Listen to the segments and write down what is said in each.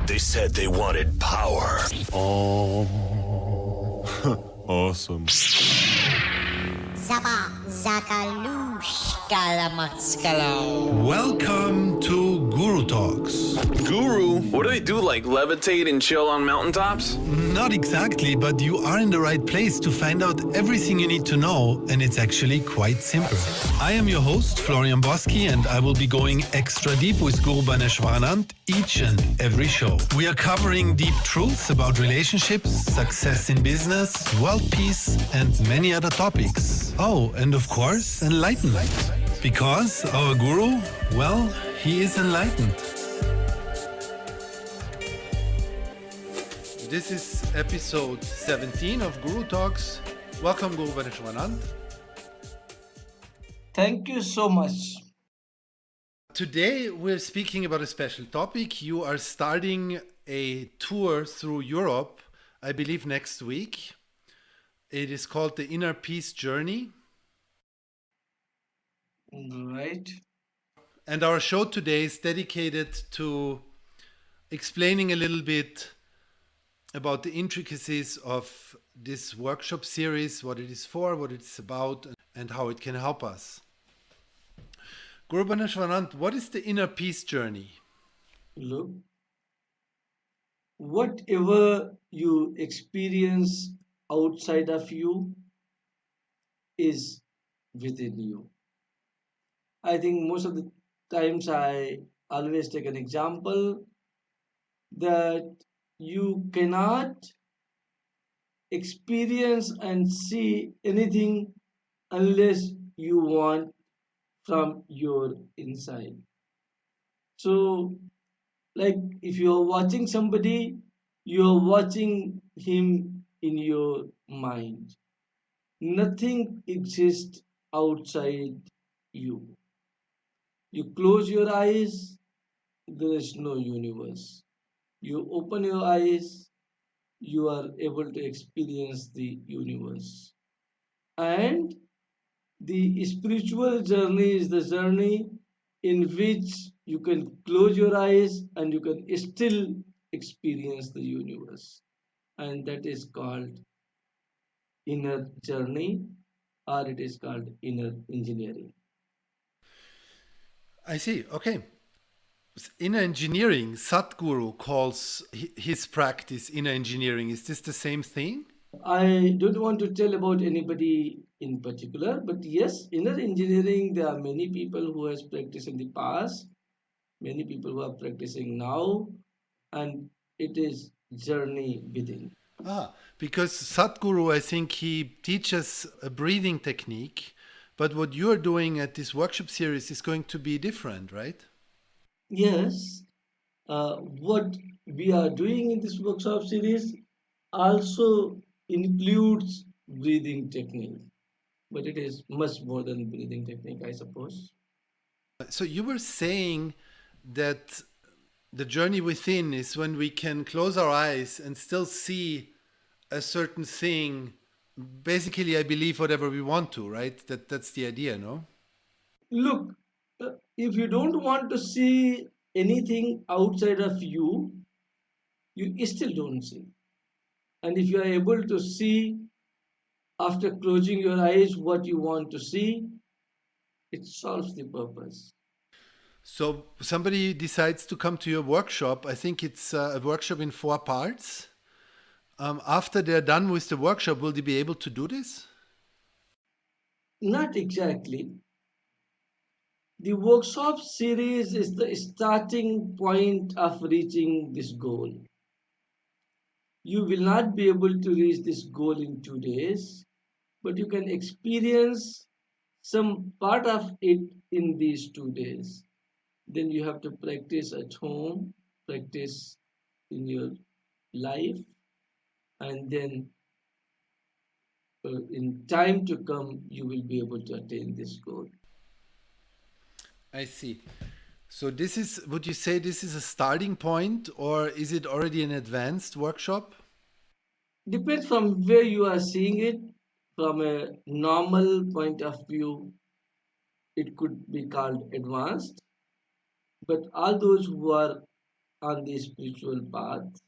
They said they wanted power. Oh, awesome. Zapa, Zakalush, Kalamatskalo. Welcome to Guru Talks. Guru? What do they do, like levitate and chill on mountaintops? Not exactly, but you are in the right place to find out everything you need to know, and it's actually quite simple. I am your host, Florian Boschi, and I will be going extra deep with Guru Bhaneswaranand each and every show. We are covering deep truths about relationships, success in business, world peace, and many other topics. Oh, and of course, enlightenment. Because our Guru, well, he is enlightened. This is episode 17 of Guru Talks. Welcome, Guru Bhaneswaranand. Thank you so much. Today we're speaking about a special topic. You are starting a tour through Europe, I believe next week. It is called the Inner Peace Journey. Right. And our show today is dedicated to explaining a little bit about the intricacies of this workshop series, what it is for, what it's about, and how it can help us. Guru Bhaneswaranand, what is the Inner Peace Journey? Look, whatever you experience outside of you is within you. I think most of the times I always take an example that you cannot experience and see anything unless you want from your inside. So, like if you are watching somebody, you are watching him in your mind. Nothing exists outside you. You close your eyes, there is no universe. You open your eyes, you are able to experience the universe. And the spiritual journey is the journey in which you can close your eyes and you can still experience the universe. And that is called inner journey, or it is called inner engineering. I see. Okay. Inner engineering, Sadhguru calls his practice inner engineering. Is this the same thing? I don't want to tell about anybody in particular, but yes, inner engineering, there are many people who has practiced in the past, many people who are practicing now, and it is journey within. Because Sadhguru, I think he teaches a breathing technique, but what you're doing at this workshop series is going to be different, right? Yes, what we are doing in this workshop series also includes breathing technique, but it is much more than breathing technique, I suppose. So you were saying that the journey within is when we can close our eyes and still see a certain thing. Basically, I believe whatever we want to, right? That's the idea, no? Look, if you don't want to see anything outside of you, you still don't see. And if you are able to see after closing your eyes what you want to see, it solves the purpose. So somebody decides to come to your workshop. I think it's a workshop in 4 parts. After they're done with the workshop, will they be able to do this? Not exactly. The workshop series is the starting point of reaching this goal. You will not be able to reach this goal in 2 days, but you can experience some part of it in these 2 days. Then you have to practice at home, practice in your life, and then in time to come, you will be able to attain this goal. I see. So this is, would you say this is a starting point or is it already an advanced workshop? Depends from where you are seeing it. From a normal point of view, it could be called advanced, but all those who are on the spiritual path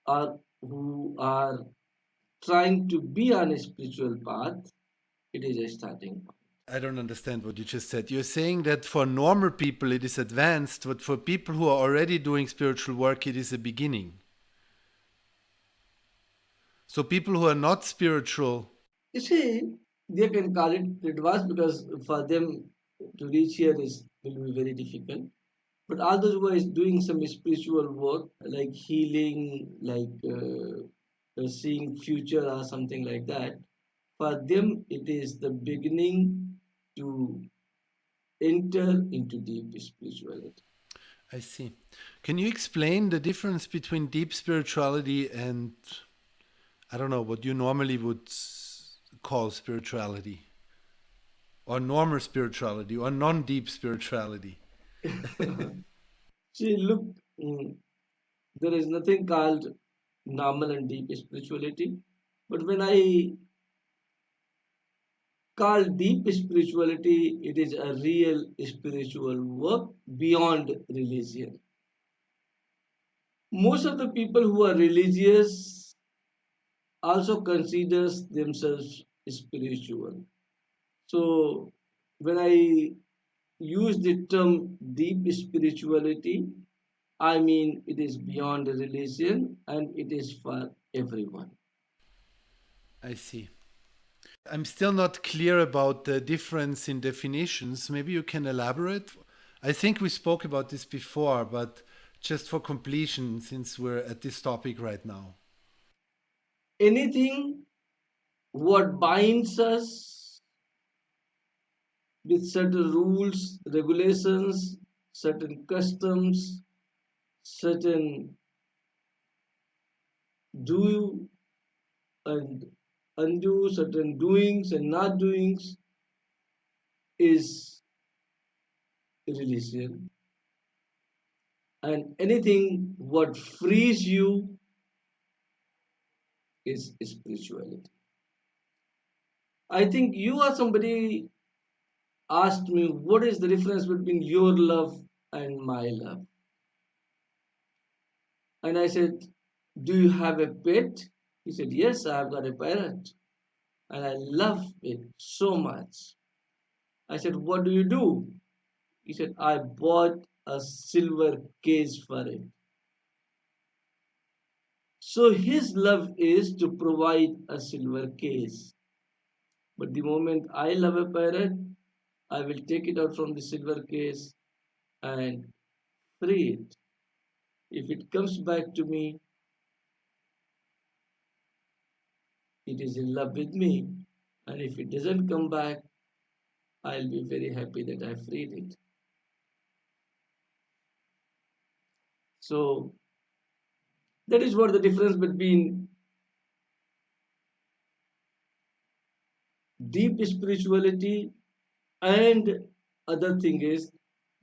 or who are trying to be on a spiritual path, it is a starting point. I don't understand what you just said. You're saying that for normal people it is advanced, but for people who are already doing spiritual work, it is a beginning. So people who are not spiritual, You see, they can call it advanced because for them to reach here is will be very difficult. But all those who are doing some spiritual work, like healing, like seeing future or something like that, for them it is the beginning to enter into deep spirituality. I see. Can you explain the difference between deep spirituality and, I don't know, what you normally would call spirituality, or normal spirituality, or non deep spirituality? See, look, there is nothing called normal and deep spirituality. But when I call deep spirituality, it is a real spiritual work beyond religion. Most of the people who are religious also considers themselves spiritual. So when I use the term deep spirituality, I mean it is beyond religion and it is for everyone. I see. I'm still not clear about the difference in definitions. Maybe you can elaborate. I think we spoke about this before, but just for completion, since we're at this topic right now. Anything what binds us with certain rules, regulations, certain customs, certain do and undo, certain doings and not doings is religion. And anything what frees you is spirituality. I think you or somebody asked me what is the difference between your love and my love. And I said, do you have a pet? He said, yes, I have got a parrot and I love it so much. I said, what do you do? He said, I bought a silver case for it. So his love is to provide a silver case. But the moment I love a parrot, I will take it out from the silver case and free it. If it comes back to me, it is in love with me. And if it doesn't come back, I'll be very happy that I freed it. So that is what the difference between deep spirituality and other thing is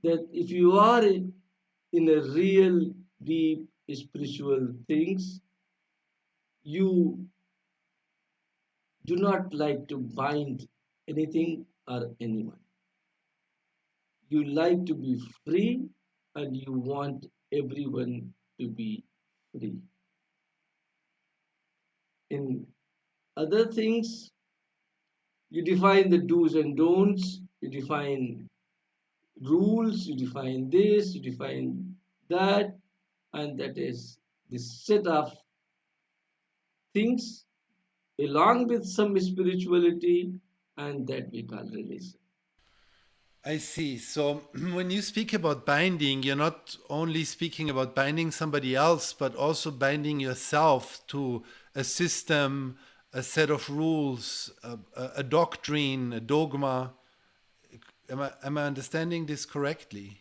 that if you are in a real deep spiritual things, you do not like to bind anything or anyone. You like to be free and you want everyone to be free. In other things, you define the do's and don'ts, you define rules, you define this, you define that, and that is the set of things along with some spirituality, and that we call religion. I see. So when you speak about binding, you're not only speaking about binding somebody else, but also binding yourself to a system, a set of rules, a doctrine, a dogma. Am I understanding this correctly?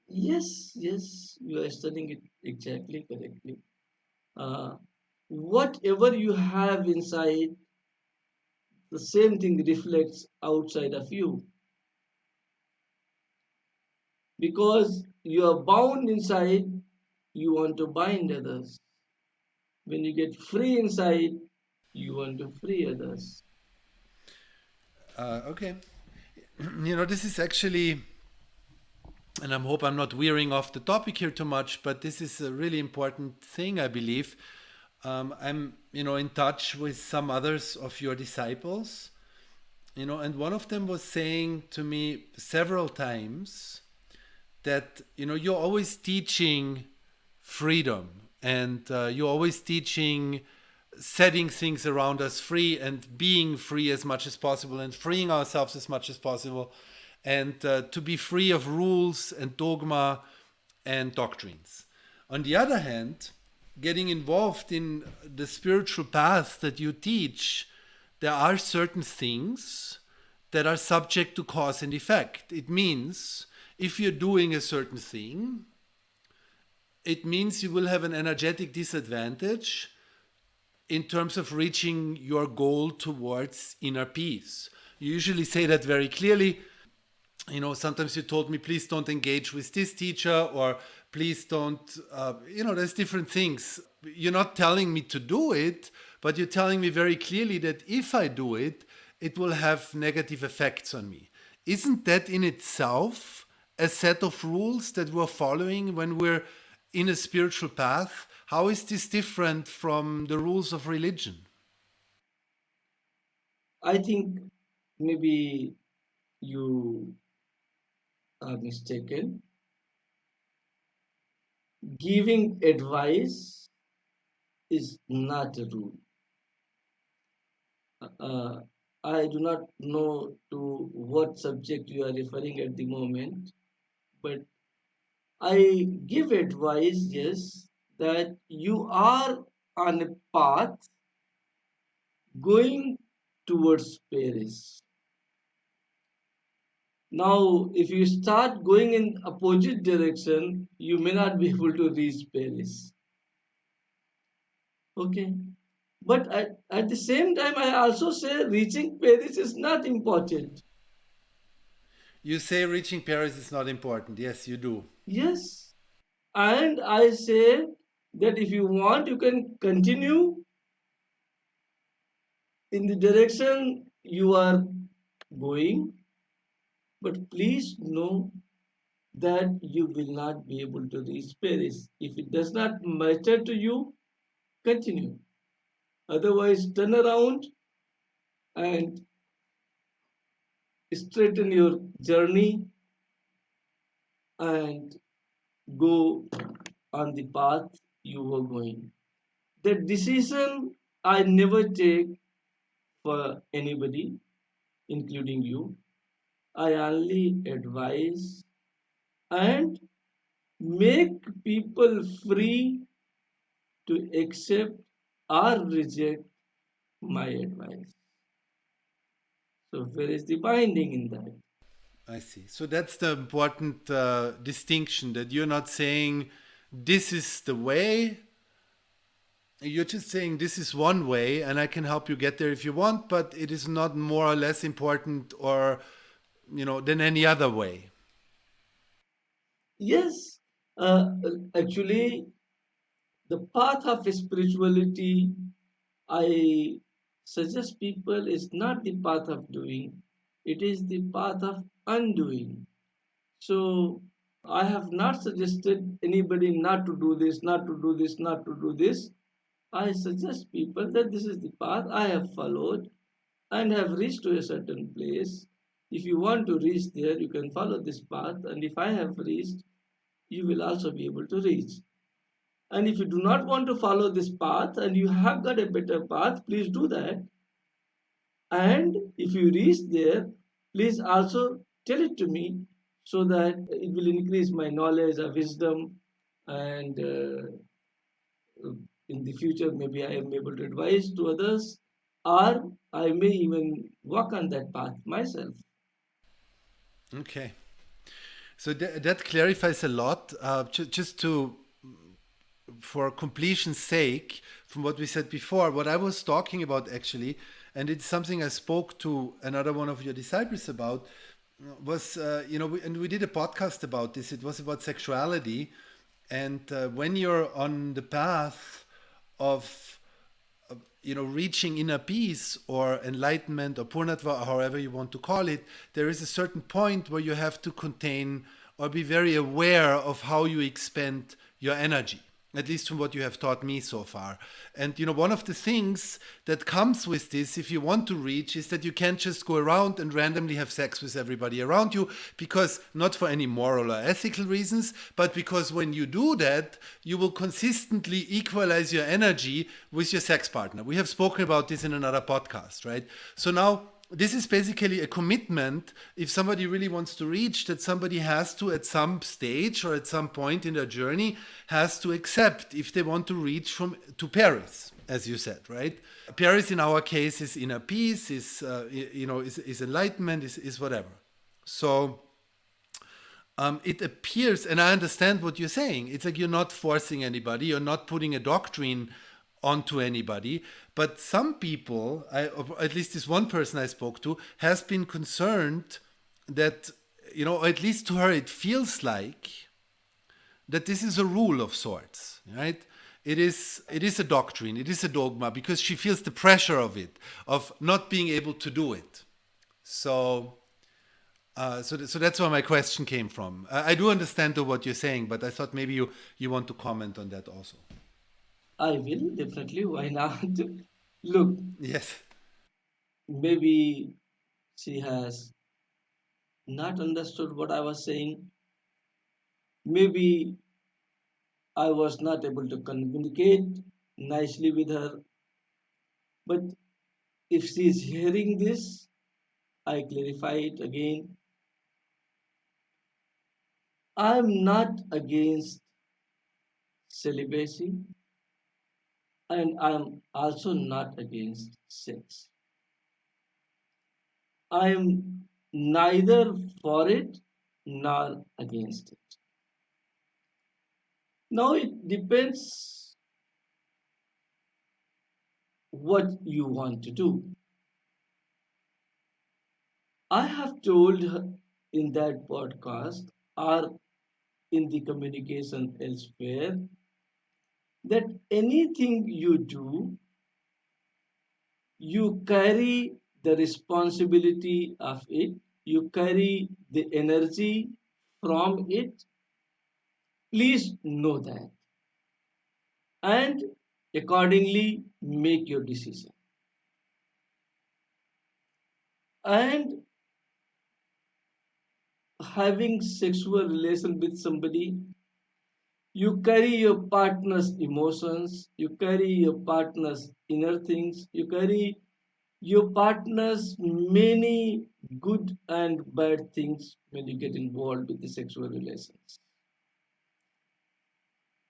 Yes, yes, you are studying it exactly correctly. Uh, Whatever you have inside, the same thing reflects outside of you because you are bound inside, you want to bind others. When you get free inside, you want to free others. Okay. This is actually and I hope I'm not veering off the topic here too much, but this is a really important thing, I believe. I'm, in touch with some others of your disciples, and one of them was saying to me several times that, you're always teaching freedom, and you're always teaching setting things around us free and being free as much as possible and freeing ourselves as much as possible, and to be free of rules and dogma and doctrines. On the other hand, getting involved in the spiritual path that you teach, there are certain things that are subject to cause and effect. It means if you're doing a certain thing, it means you will have an energetic disadvantage in terms of reaching your goal towards inner peace. You usually say that very clearly. Sometimes you told me, please don't engage with this teacher, or please don't, there's different things. You're not telling me to do it, but you're telling me very clearly that if I do it, it will have negative effects on me. Isn't that in itself a set of rules that we're following when we're in a spiritual path? How is this different from the rules of religion? I think maybe you are mistaken. Giving advice is not a rule. Uh, I do not know to what subject you are referring at the moment, but I give advice, yes, that you are on a path going towards Paris. Now, if you start going in opposite direction, you may not be able to reach Paris. Okay. But at the same time, I also say reaching Paris is not important. You say reaching Paris is not important. Yes, you do. Yes. And I say that if you want, you can continue in the direction you are going, but please know that you will not be able to reach Paris. If it does not matter to you, continue. Otherwise, turn around and straighten your journey and go on the path you were going. The decision I never take for anybody, including you. I only advise and make people free to accept or reject my advice. So, where is the binding in that? I see. So that's the important distinction, that you're not saying this is the way. You're just saying this is one way, and I can help you get there if you want, but it is not more or less important, or than any other way. Yes, actually, the path of spirituality I suggest people is not the path of doing, it is the path of undoing. So I have not suggested anybody not to do this, not to do this, not to do this. I suggest people that this is the path I have followed and have reached to a certain place. If you want to reach there, you can follow this path, and if I have reached, you will also be able to reach. And if you do not want to follow this path and you have got a better path, please do that. And if you reach there, please also tell it to me so that it will increase my knowledge or wisdom. And in the future, maybe I am able to advise to others, or I may even walk on that path myself. Okay. So that clarifies a lot. Just to, for completion's sake, from what we said before, what I was talking about actually, and it's something I spoke to another one of your disciples about, was, and we did a podcast about this. It was about sexuality. And when you're on the path of, reaching inner peace or enlightenment or purnatva, or however you want to call it, there is a certain point where you have to contain or be very aware of how you expend your energy, at least from what you have taught me so far. And one of the things that comes with this, if you want to reach, is that you can't just go around and randomly have sex with everybody around you, because not for any moral or ethical reasons, but because when you do that, you will consistently equalize your energy with your sex partner. We have spoken about this in another podcast, right? So now, this is basically a commitment, if somebody really wants to reach, that somebody has to, at some stage or at some point in their journey, has to accept if they want to reach to Paris, as you said, right? Paris in our case is inner peace, is enlightenment, is whatever. So it appears, and I understand what you're saying, it's like you're not forcing anybody, you're not putting a doctrine onto anybody, but some people, or at least this one person I spoke to, has been concerned that, at least to her it feels like that this is a rule of sorts, right? It is a doctrine, it is a dogma, because she feels the pressure of it, of not being able to do it. So that's where my question came from. I do understand what you're saying, but I thought maybe you want to comment on that also. I will definitely. Why not? Look, Yes. maybe she has not understood what I was saying. Maybe I was not able to communicate nicely with her. But if she is hearing this, I clarify it again. I am not against celibacy, and I am also not against sex. I am neither for it nor against it. Now it depends what you want to do. I have told her in that podcast or in the communication elsewhere that anything you do, you carry the responsibility of it, you carry the energy from it. Please know that, and accordingly make your decision. And having sexual relation with somebody, you carry your partner's emotions, you carry your partner's inner things, you carry your partner's many good and bad things when you get involved with the sexual relations.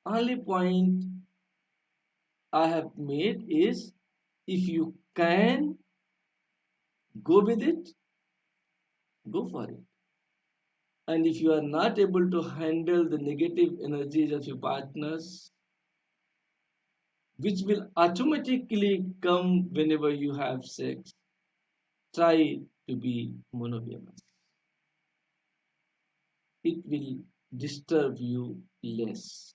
Only point I have made is, if you can go with it, go for it. And if you are not able to handle the negative energies of your partners, which will automatically come whenever you have sex, try to be monogamous. It will disturb you less.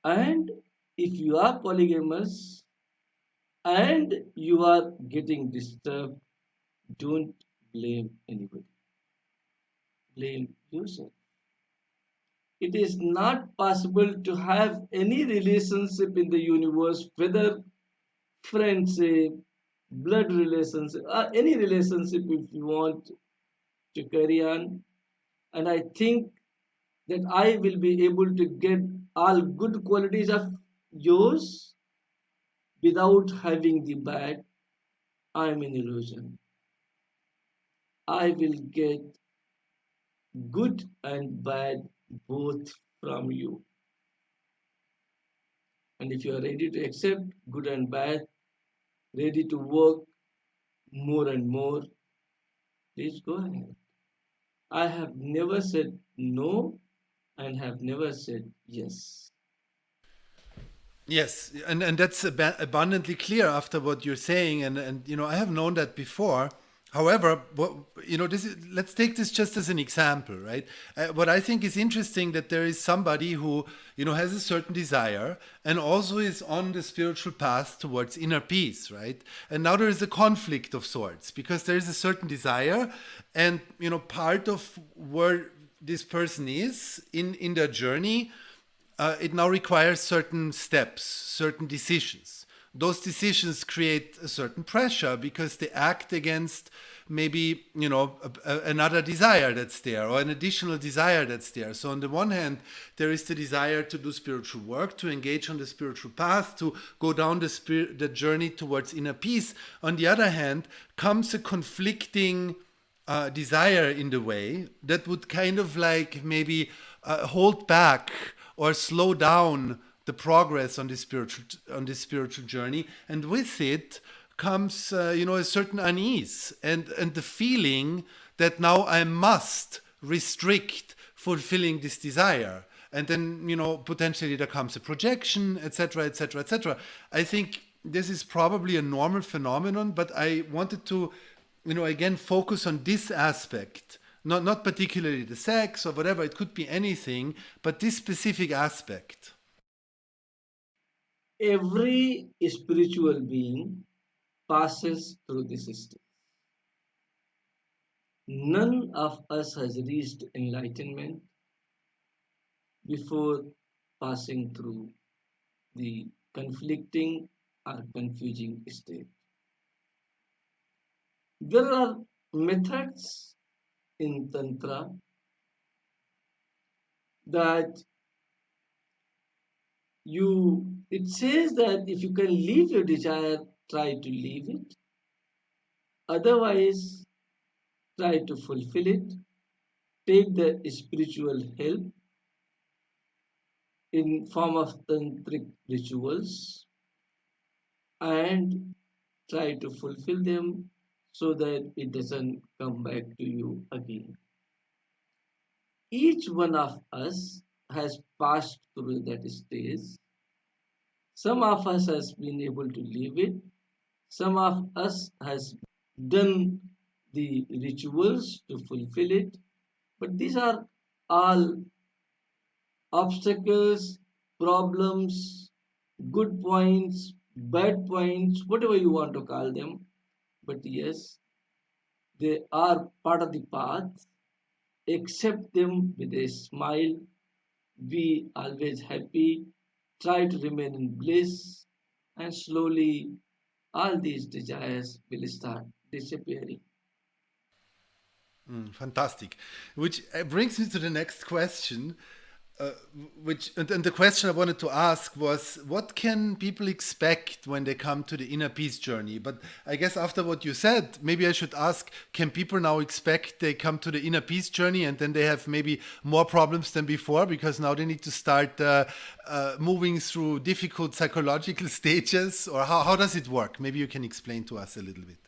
And if you are polygamous and you are getting disturbed, don't blame anybody. Blame yourself. It is not possible to have any relationship in the universe, whether friendship, blood relationship, or any relationship if you want to carry on. And I think that I will be able to get all good qualities of yours without having the bad. I am an illusion. I will get good and bad both from you. And if you are ready to accept good and bad, ready to work more and more, please go ahead. I have never said no and have never said yes. Yes, and that's abundantly clear after what you're saying, and I have known that before. However, let's take this just as an example, right? What I think is interesting, that there is somebody who has a certain desire and also is on the spiritual path towards inner peace, right? And now there is a conflict of sorts, because there is a certain desire, and part of where this person is in their journey, it now requires certain steps, certain decisions. Those decisions create a certain pressure because they act against maybe another desire that's there, or an additional desire that's there. So on the one hand, there is the desire to do spiritual work, to engage on the spiritual path, to go down the journey towards inner peace. On the other hand, comes a conflicting desire in the way that would kind of like maybe hold back or slow down the progress on this spiritual journey, and with it comes a certain unease and the feeling that now I must restrict fulfilling this desire, and then potentially there comes a projection, etc., etc., etc. I think this is probably a normal phenomenon, but I wanted to again focus on this aspect, not particularly the sex or whatever, it could be anything, but this specific aspect. Every spiritual being passes through this stage. None of us has reached enlightenment before passing through the conflicting or confusing state. There are methods in Tantra that it says that if you can leave your desire, try to leave it. Otherwise, try to fulfill it. Take the spiritual help in form of tantric rituals and try to fulfill them so that it doesn't come back to you again. Each one of us has passed through that stage. Some of us has been able to leave it. Some of us has done the rituals to fulfill it. But these are all obstacles, problems, good points, bad points, whatever you want to call them. But yes, they are part of the path. Accept them with a smile. Be always happy. Try to remain in bliss. And slowly, all these desires will start disappearing. Fantastic. Which brings me to the next question. Uh, and the question I wanted to ask was, what can people expect when they come to the inner peace journey? But I guess after what you said, maybe I should ask, can people now expect they come to the inner peace journey and then they have maybe more problems than before because now they need to start moving through difficult psychological stages? Or how does it work? Maybe you can explain to us a little bit.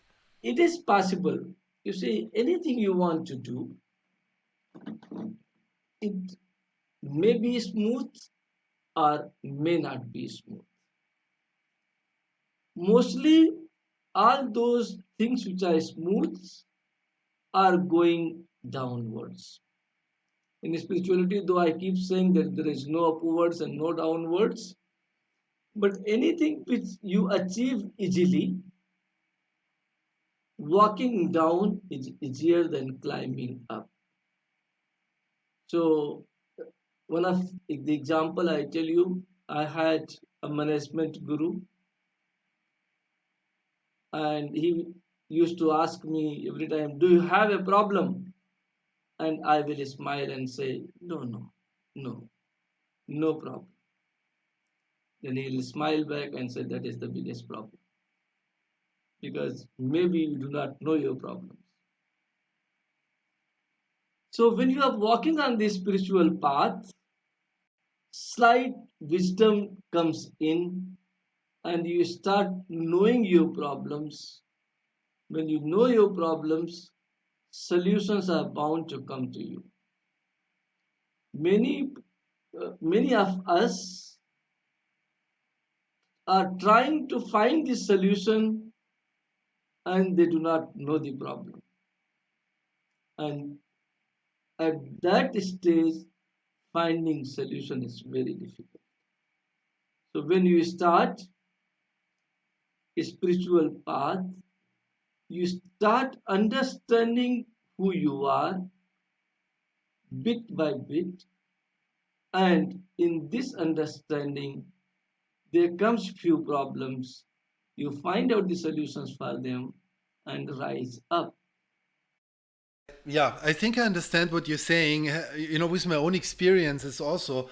It is possible. You see, anything you want to do, it may be smooth or may not be smooth. Mostly, all those things which are smooth are going downwards. In spirituality, though I keep saying that there is no upwards and no downwards, but anything which you achieve easily, walking down is easier than climbing up. So, one of the example I tell you, I had a management guru, and he used to ask me every time, "Do you have a problem?" And I will smile and say, "No, no, no, no problem." Then he'll smile back and say, "That is the biggest problem because maybe you do not know your problems." So when you are walking on this spiritual path, slight wisdom comes in and you start knowing your problems. When you know your problems, solutions are bound to come to you. Many, many of us are trying to find the solution and they do not know the problem. And at that stage, finding solution is very difficult. So when you start a spiritual path, you start understanding who you are, bit by bit, and in this understanding there comes few problems. You find out the solutions for them and rise up. Yeah, I think I understand what you're saying. You know, with my own experiences also,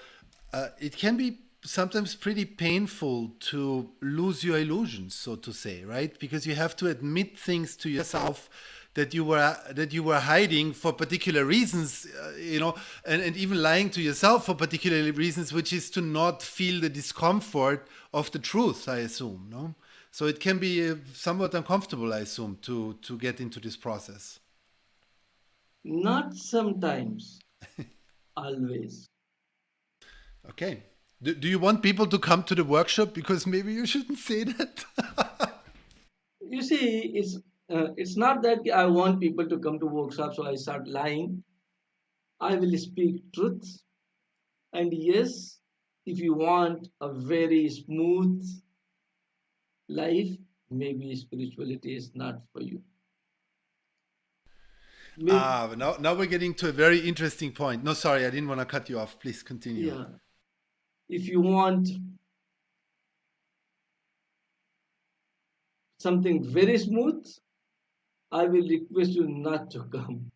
it can be sometimes pretty painful to lose your illusions, so to say, right? Because you have to admit things to yourself that you were hiding for particular reasons, you know, and even lying to yourself for particular reasons, which is to not feel the discomfort of the truth, I assume, no? So it can be somewhat uncomfortable, I assume, to get into this process. Not sometimes, always. Okay. Do you want people to come to the workshop? Because maybe you shouldn't say that. You see, it's not that I want people to come to workshops, so I start lying. I will speak truth. And yes, if you want a very smooth life, maybe spirituality is not for you. Maybe, Now we're getting to a very interesting point. No, sorry, I didn't want to cut you off. Please continue. yeah, if you want something very smooth, I will request you not to come.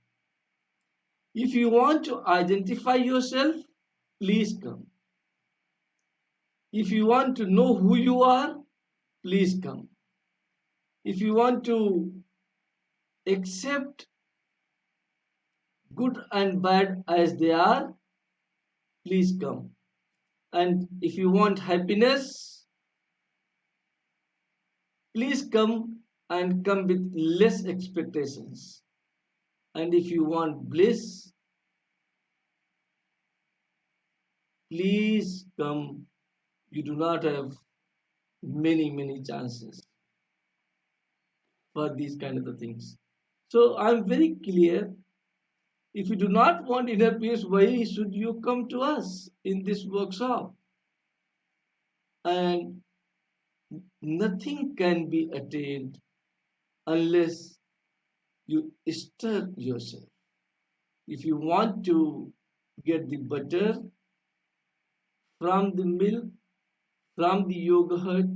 If you want to identify yourself, please come. If you want to know who you are, please come. If you want to accept good and bad as they are, please come. And if you want happiness, please come and come with less expectations. And if you want bliss, please come. You do not have many chances for these kind of the things. So I'm very clear. If you do not want inner peace, why should you come to us in this workshop? And nothing can be attained unless you stir yourself. If you want to get the butter from the milk, from the yogurt,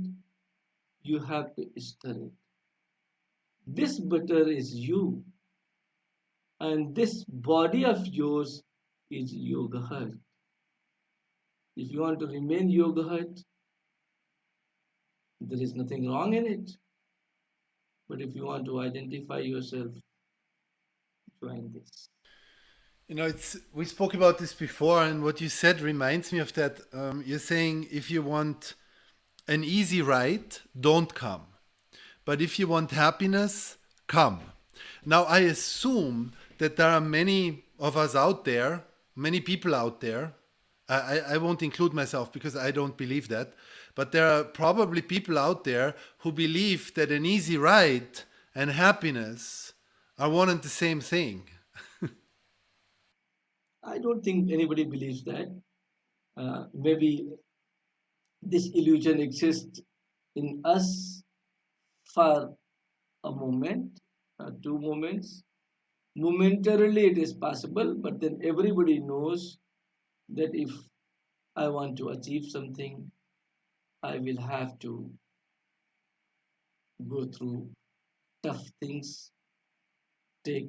you have to stir it. This butter is you, and this body of yours is yogurt. If you want to remain yogurt, there is nothing wrong in it. But if you want to identify yourself, join this. You know, it's we spoke about this before, and what you said reminds me of that. You're saying if you want an easy ride, don't come. But if you want happiness, come. Now, I assume that there are many of us out there, many people out there. I won't include myself because I don't believe that. But there are probably people out there who believe that an easy ride and happiness are one and the same thing. I don't think anybody believes that. Maybe this illusion exists in us for a moment, 2 moments. Momentarily, it is possible, but then everybody knows that if I want to achieve something, I will have to go through tough things, take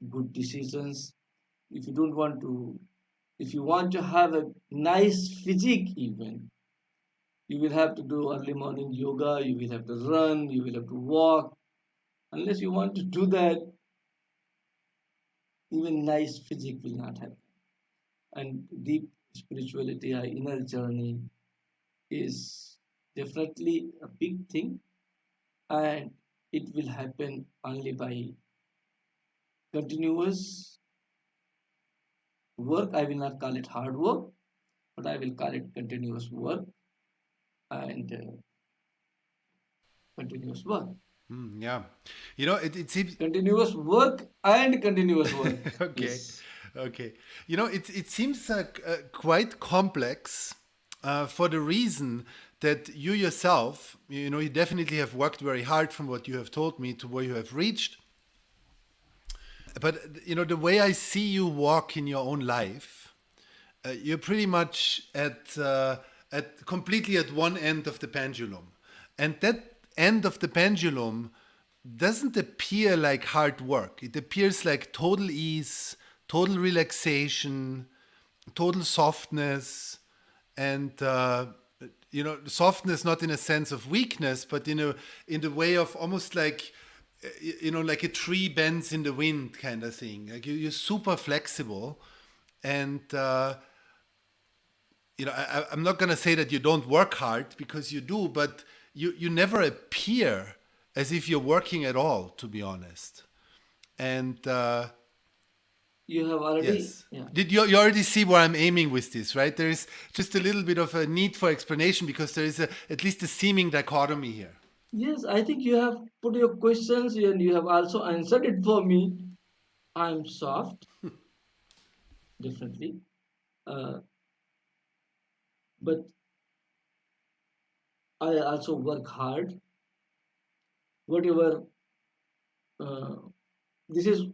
good decisions. If you don't want to, if you want to have a nice physique, even, you will have to do early morning yoga, you will have to run, you will have to walk. Unless you want to do that, even nice physique will not happen. And deep spirituality, our inner journey, is definitely a big thing, and it will happen only by continuous work. I will not call it hard work, but I will call it continuous work and continuous work. Yeah. You know, it seems. Continuous work and continuous work. Okay. Yes. Okay. You know, it seems quite complex for the reason that you yourself, you know, you definitely have worked very hard from what you have told me to where you have reached. But the way I see you walk in your own life, you're pretty much at completely at one end of the pendulum, and that end of the pendulum doesn't appear like hard work. It appears like total ease, total relaxation, total softness, and softness not in a sense of weakness, but in the way of almost like like a tree bends in the wind kind of thing. Like you're super flexible, and I'm not gonna say that you don't work hard, because you do, but you never appear as if you're working at all, to be honest. And You have already, yes. yeah. Did you already see where I'm aiming with this, right? There is just a little bit of a need for explanation, because there is at least a seeming dichotomy here. Yes, I think you have put your questions and you have also answered it for me. I'm soft, definitely, uh, but I also work hard. Whatever, uh, this is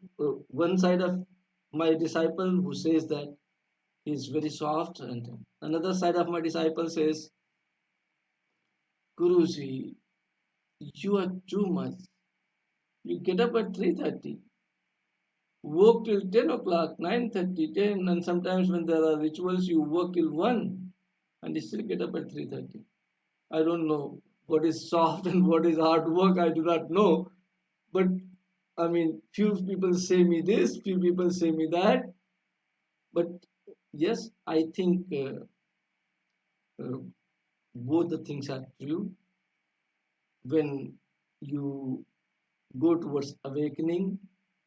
one side of my disciple who says that he's very soft, and another side of my disciple says, Guruji, you are too much. You get up at 3:30, work till 10 o'clock, 9:30, 10, and sometimes when there are rituals, you work till 1 and you still get up at 3:30. I don't know what is soft and what is hard work, I do not know. But I mean, few people say me this, few people say me that. But yes, I think uh, both the things are true. When you go towards awakening,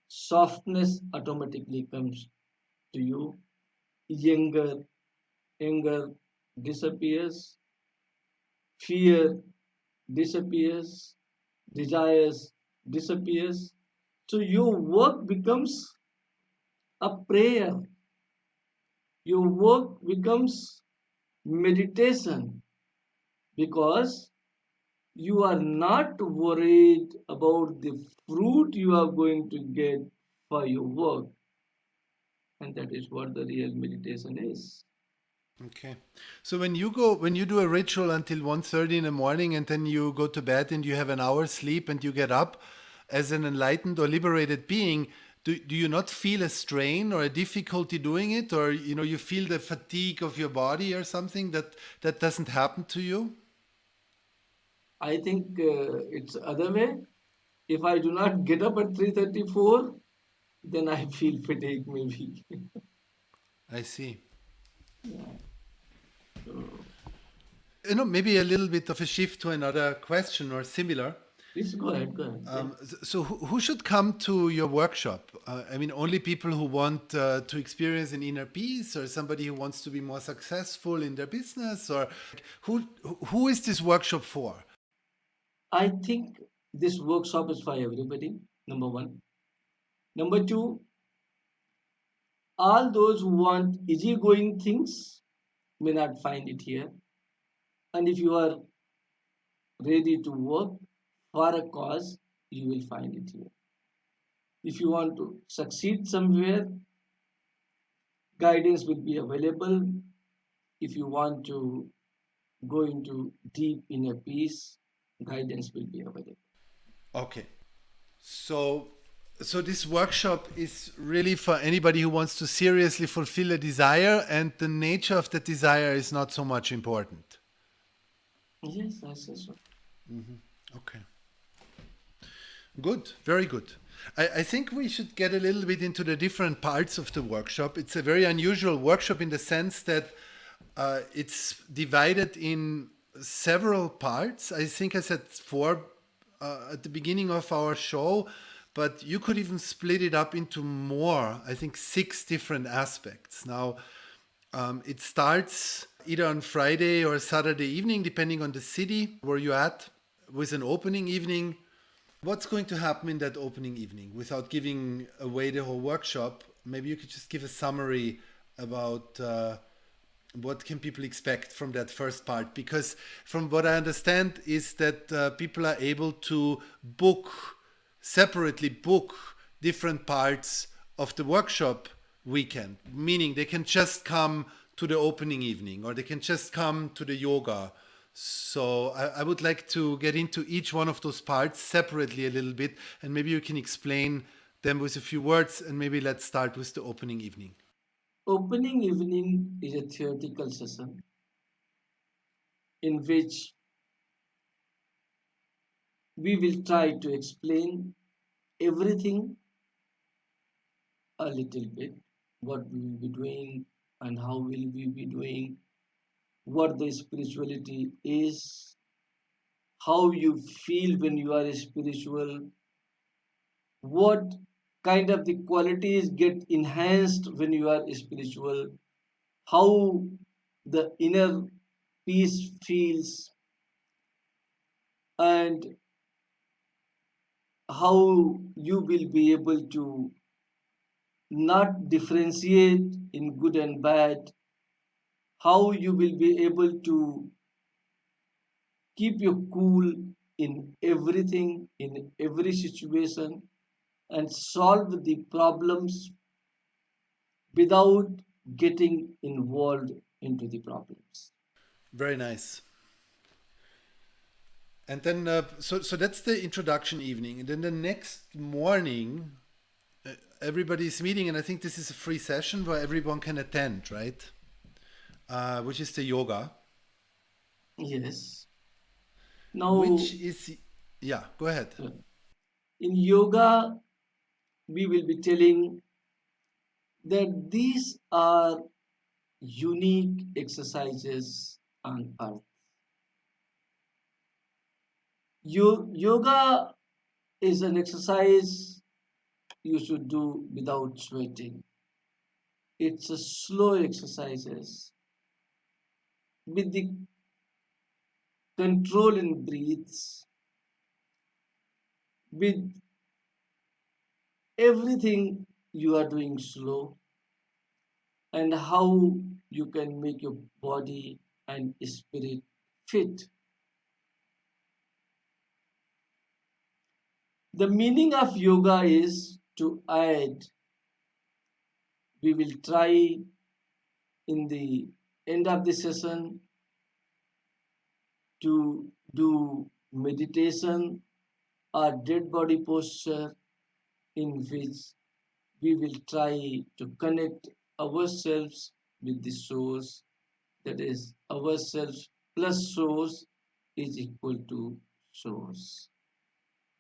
softness automatically comes to you. Younger, anger disappears, fear disappears, desires disappears. So your work becomes a prayer. Your work becomes meditation, because you are not worried about the fruit you are going to get for your work. And that is what the real meditation is. Okay. So when you do a ritual until 1:30 in the morning, and then you go to bed and you have an hour sleep and you get up as an enlightened or liberated being, do you not feel a strain or a difficulty doing it, or you feel the fatigue of your body or something that doesn't happen to you? I think it's other way. If I do not get up at 3:34, then I feel fatigue maybe. I see. Yeah. So Maybe a little bit of a shift to another question or similar. please go ahead, go ahead. Yeah. So who should come to your workshop? I mean, only people who want to experience an inner peace, or somebody who wants to be more successful in their business, or who is this workshop for? I think this workshop is for everybody, number one. Number two, all those who want easygoing things may not find it here. And if you are ready to work for a cause, you will find it here. If you want to succeed somewhere, guidance will be available. If you want to go into deep inner peace, guidance will be available. Okay. So this workshop is really for anybody who wants to seriously fulfill a desire, and the nature of the desire is not so much important. Yes, I say so. Okay. Good, very good. I think we should get a little bit into the different parts of the workshop. It's a very unusual workshop in the sense that it's divided in several parts. I think I said four at the beginning of our show, but you could even split it up into more, I think 6 different aspects. Now, it starts either on Friday or Saturday evening, depending on the city where you're at, with an opening evening. What's going to happen in that opening evening? Without giving away the whole workshop, maybe you could just give a summary about what can people expect from that first part? Because from what I understand is that people are able to separately book different parts of the workshop weekend, meaning they can just come to the opening evening or they can just come to the yoga. So I would like to get into each one of those parts separately a little bit, and maybe you can explain them with a few words, and maybe let's start with the opening evening. Opening evening is a theoretical session in which we will try to explain everything a little bit, what we will be doing and how will we be doing, what the spirituality is, how you feel when you are spiritual, what kind of the qualities get enhanced when you are spiritual, how the inner peace feels, and how you will be able to not differentiate in good and bad, how you will be able to keep you cool in everything, in every situation, and solve the problems without getting involved into the problems. Very nice. And then, so that's the introduction evening. And then the next morning, everybody's meeting, and I think this is a free session where everyone can attend, right? Which is the yoga, Yes. which Now, is, yeah, go ahead. in yoga, we will be telling that these are unique exercises on earth. Yoga is an exercise you should do without sweating. It's a slow exercises with the control in breaths, with everything you are doing slow, and how you can make your body and spirit fit. The meaning of yoga is to add. We will try in the end of the session to do meditation or dead body posture in which we will try to connect ourselves with the source, that is ourselves plus source is equal to source.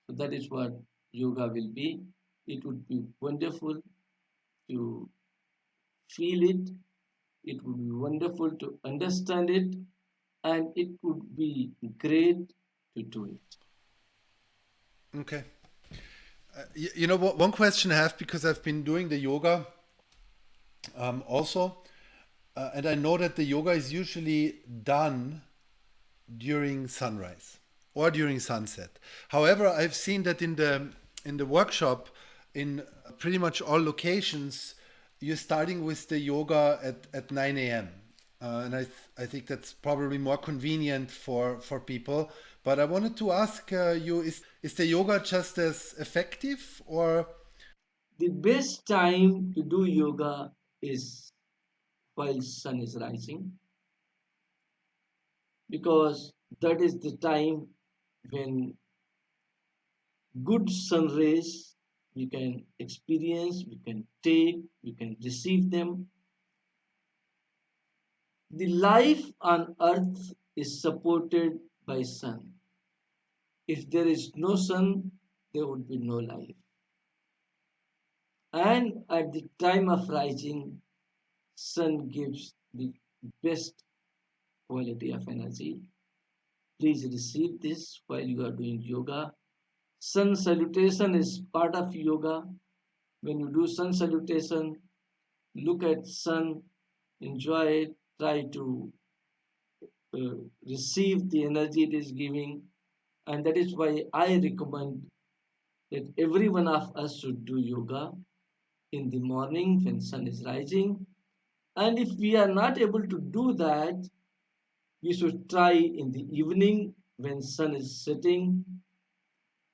So that is what yoga will be. It would be wonderful to feel it, it would be wonderful to understand it, and it would be great to do it. Okay. You know what? One question I have, because I've been doing the yoga also, and I know that the yoga is usually done during sunrise or during sunset. However, I've seen that in the workshop, in pretty much all locations, you're starting with the yoga at 9 a.m. And I think that's probably more convenient for people. But I wanted to ask you, is the yoga just as effective, or? The best time to do yoga is while sun is rising, because that is the time when good sun rays we can experience, we can take, we can receive them. The life on earth is supported by sun. If there is no sun, there would be no life. And at the time of rising, sun gives the best quality of energy. Please receive this while you are doing yoga. Sun salutation is part of yoga. When you do sun salutation, look at sun, enjoy it, try to uh, receive the energy it is giving. And that is why I recommend that every one of us should do yoga in the morning when sun is rising. And if we are not able to do that, we should try in the evening when sun is setting.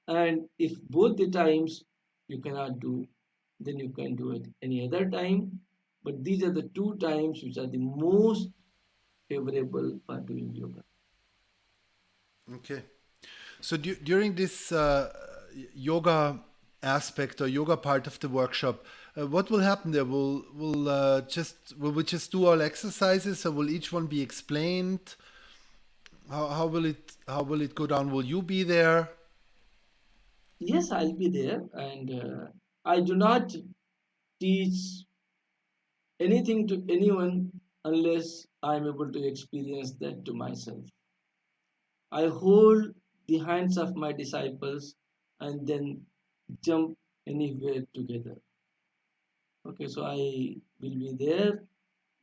And if both the times you cannot do, then you can do it any other time. But these are the two times which are the most favorable for doing yoga. Okay. So during this yoga aspect or yoga part of the workshop, what will happen there? Will we just do all exercises, or will each one be explained? How will it go down? Will you be there? Yes, I'll be there, and I do not teach anything to anyone unless I'm able to experience that to myself. I hold the hands of my disciples and then jump anywhere together. Okay, so I will be there,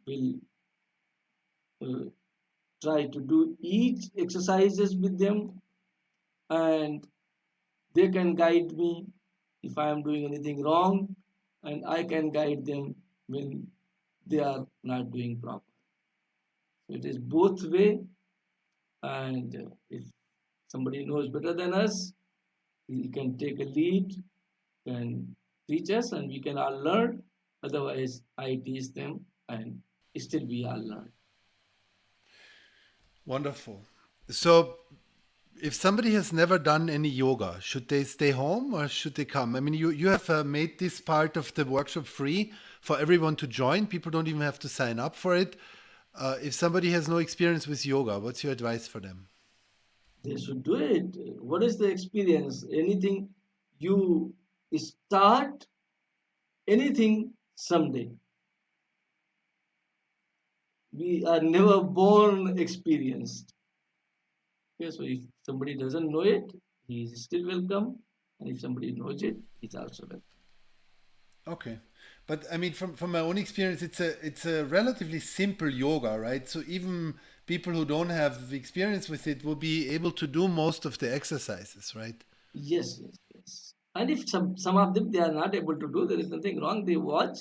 will uh, try to do each exercises with them, and they can guide me if I am doing anything wrong, and I can guide them when they are not doing proper. So it is both way, and if somebody knows better than us, he can take a lead, can teach us, and we can all learn. Otherwise, I teach them, and still we all learn. Wonderful. So, if somebody has never done any yoga, should they stay home or should they come? I mean, you have made this part of the workshop free for everyone to join. People don't even have to sign up for it. If somebody has no experience with yoga, what's your advice for them? They should do it. What is the experience? Anything you start, anything someday. We are never born experienced. Okay, so if somebody doesn't know it, he is still welcome. And if somebody knows it, he's also welcome. Okay, but I mean, from my own experience, it's a relatively simple yoga, right? So even people who don't have experience with it will be able to do most of the exercises, right? Yes, yes, yes. And if some of them they are not able to do, there is nothing wrong. They watch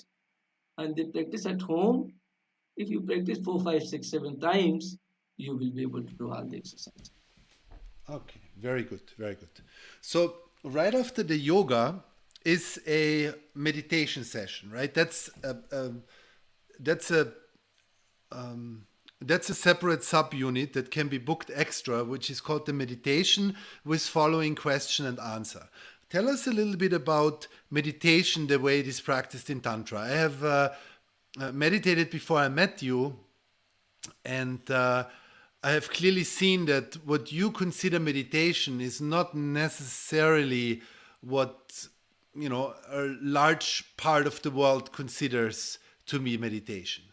and they practice at home. If you practice 4, 5, 6, 7 times, you will be able to do all the exercises. Okay, very good, very good. So right after the yoga is a meditation session, right? That's a that's a separate subunit that can be booked extra, which is called the meditation with following question and answer. Tell us a little bit about meditation, the way it is practiced in Tantra. I have meditated before I met you, and I have clearly seen that what you consider meditation is not necessarily what a large part of the world considers to be meditation.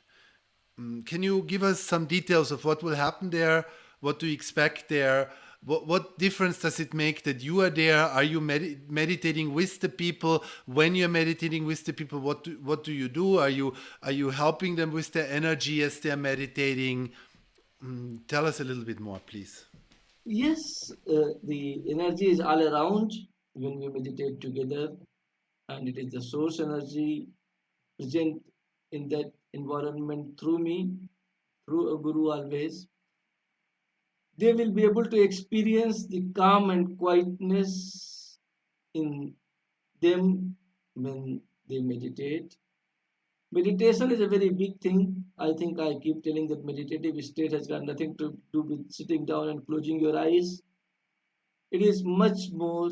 Can you give us some details of what will happen there? What do you expect there? What difference does it make that you are there? Are you meditating with the people? When you're meditating with the people, what do you do? Are you helping them with their energy as they're meditating? Tell us a little bit more, please. Yes, the energy is all around when we meditate together, and it is the source energy present in that environment through me, through a guru always. They will be able to experience the calm and quietness in them when they meditate. Meditation is a very big thing. I think I keep telling that meditative state has got nothing to do with sitting down and closing your eyes. It is much more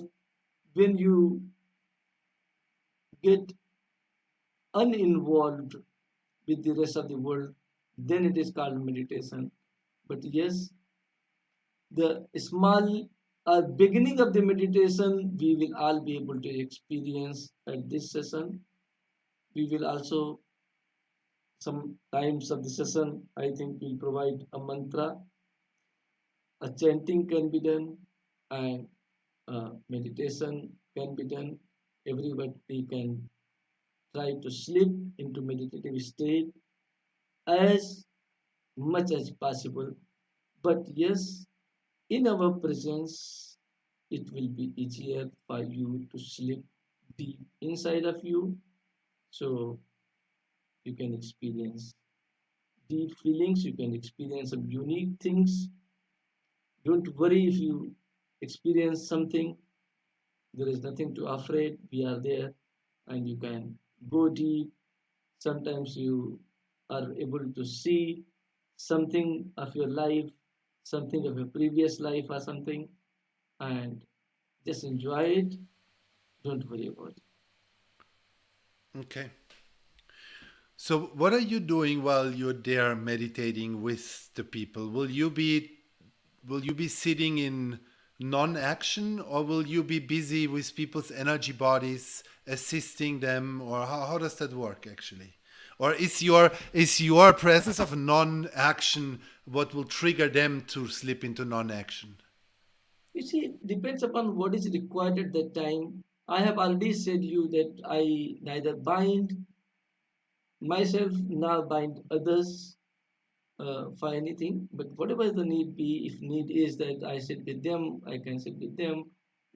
when you get uninvolved with the rest of the world, then it is called meditation. But yes, the small beginning of the meditation we will all be able to experience at this session. We will also, some times of the session, I think we'll provide a mantra, a chanting can be done, and meditation can be done. Everybody can try to slip into meditative state as much as possible. But yes, in our presence, it will be easier for you to slip deep inside of you, so you can experience deep feelings, you can experience some unique things. Don't worry if you experience something, there is nothing to afraid. We are there, and you can go deep. Sometimes you are able to see something of your life, something of your previous life or something, and just enjoy it. Don't worry about it. Okay. So, what are you doing while you're there meditating with the people? Will you be sitting in non-action, or will you be busy with people's energy bodies, assisting them, or how does that work actually? Or is your presence of non-action what will trigger them to slip into non-action? You see, it depends upon what is required at that time. I have already said you that I neither bind myself nor bind others for anything. But whatever the need be, if need is that I sit with them, I can sit with them.